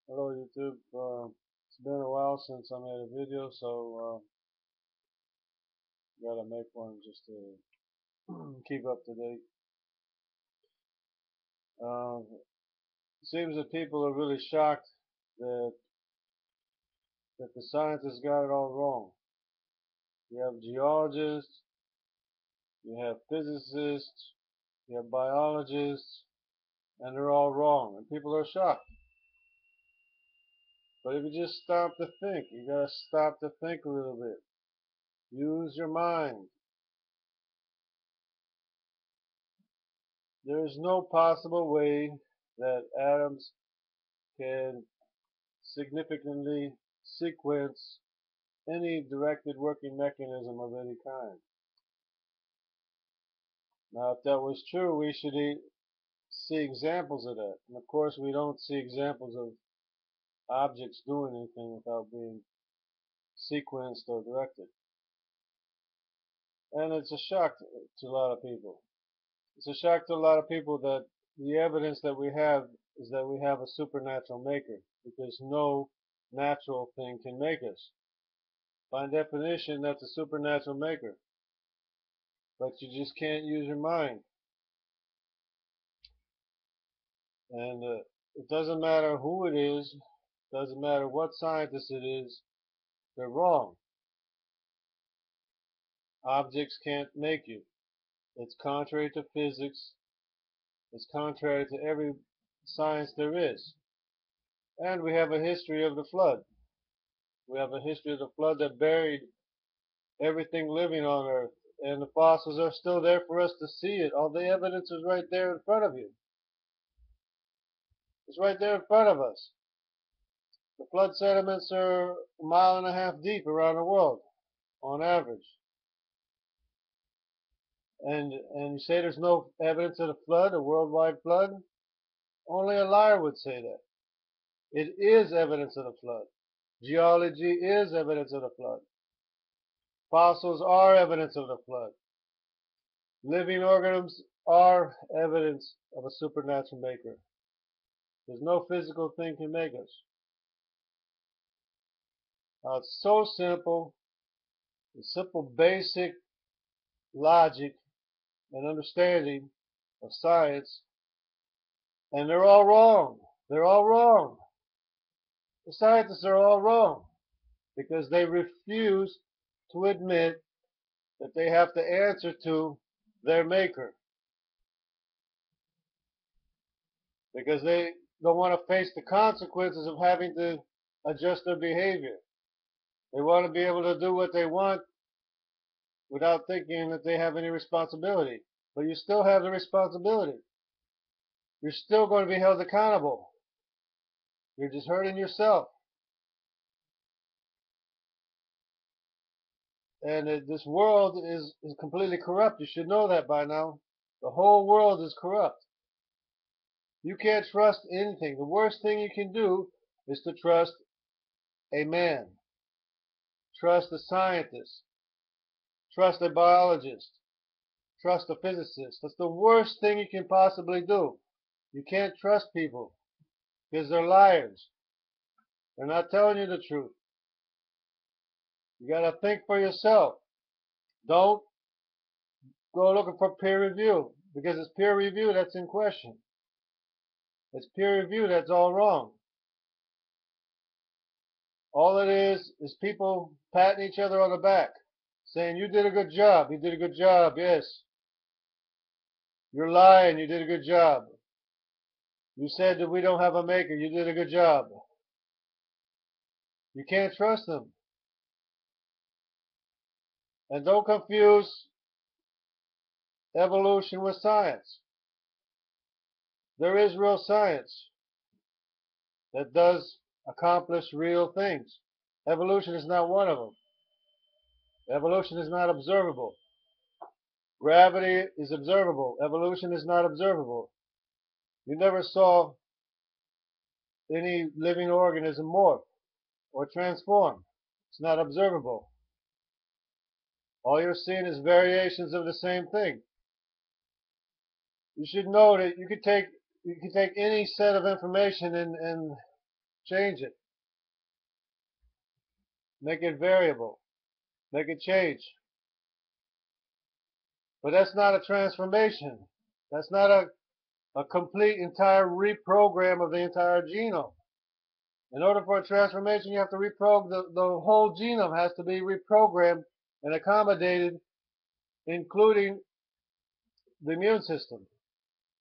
Hello YouTube. It's been a while since I made a video, so gotta make one just to keep up to date. It seems that people are really shocked that the scientists got it all wrong. You have geologists, you have physicists, you have biologists, and they're all wrong, and people are shocked. But if you just stop to think, you gotta stop to think a little bit. Use your mind. There is no possible way that atoms can significantly sequence any directed working mechanism of any kind. Now, if that was true, we should see examples of that. And of course, we don't see examples of objects doing anything without being sequenced or directed. And it's a shock to a lot of people. It's a shock to a lot of people that the evidence that we have is that we have a supernatural maker, because no natural thing can make us. By definition, that's a supernatural maker. But you just can't use your mind. And it doesn't matter who it is, doesn't matter what scientist it is, they're wrong. Objects can't make you. It's contrary to physics. It's contrary to every science there is. And we have a history of the flood. We have a history of the flood that buried everything living on Earth. And the fossils are still there for us to see it. All the evidence is right there in front of you. It's right there in front of us. The flood sediments are a mile and a half deep around the world, on average. And you say there's no evidence of a flood, a worldwide flood? Only a liar would say that. It is evidence of the flood. Geology is evidence of the flood. Fossils are evidence of the flood. Living organisms are evidence of a supernatural maker. There's no physical thing can make us. Now it's so simple, the simple basic logic and understanding of science, and they're all wrong. They're all wrong. The scientists are all wrong because they refuse to admit that they have to answer to their maker, because they don't want to face the consequences of having to adjust their behavior. They want to be able to do what they want without thinking that they have any responsibility. But you still have the responsibility. You're still going to be held accountable. You're just hurting yourself. And this world is completely corrupt. You should know that by now. The whole world is corrupt. You can't trust anything. The worst thing you can do is to trust a man, trust a scientist, trust a biologist, trust a physicist. That's the worst thing you can possibly do. You can't trust people because they're liars. They're not telling you the truth. You got to think for yourself. Don't go looking for peer review, because it's peer review that's in question. It's peer review that's all wrong. All it is people patting each other on the back, saying, you did a good job, you did a good job, yes. You're lying, you did a good job. You said that we don't have a maker, you did a good job. You can't trust them. And don't confuse evolution with science. There is real science that does accomplish real things. Evolution is not one of them. Evolution is not observable. Gravity is observable. Evolution is not observable. You never saw any living organism morph or transform. It's not observable. All you're seeing is variations of the same thing. You should know that you could take any set of information and change it, make it variable, make it change. But that's not a transformation. That's not a complete entire reprogram of the entire genome. In order for a transformation, you have to reprogram, the whole genome has to be reprogrammed and accommodated, including the immune system.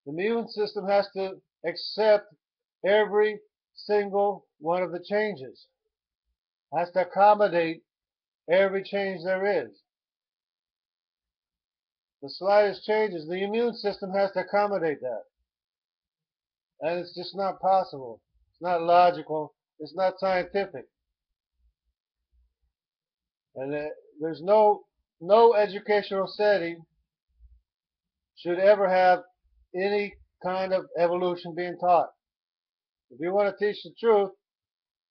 The immune system has to accept every single one of the changes, has to accommodate every change there is. The slightest changes, the immune system has to accommodate that. And it's just not possible. It's not logical. It's not scientific. And there's no educational setting should ever have any kind of evolution being taught. If you want to teach the truth,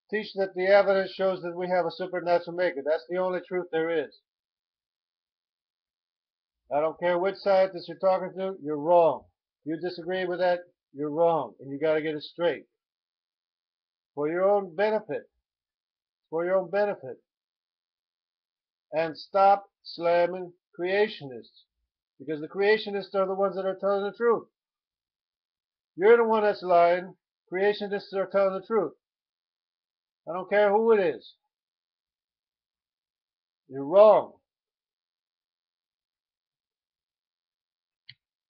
teach that the evidence shows that we have a supernatural maker. That's the only truth there is. I don't care which scientist you're talking to, you're wrong. If you disagree with that, you're wrong. And you got to get it straight. For your own benefit. For your own benefit. And stop slamming creationists. Because the creationists are the ones that are telling the truth. You're the one that's lying. Creationists are telling the truth. I don't care who it is. You're wrong.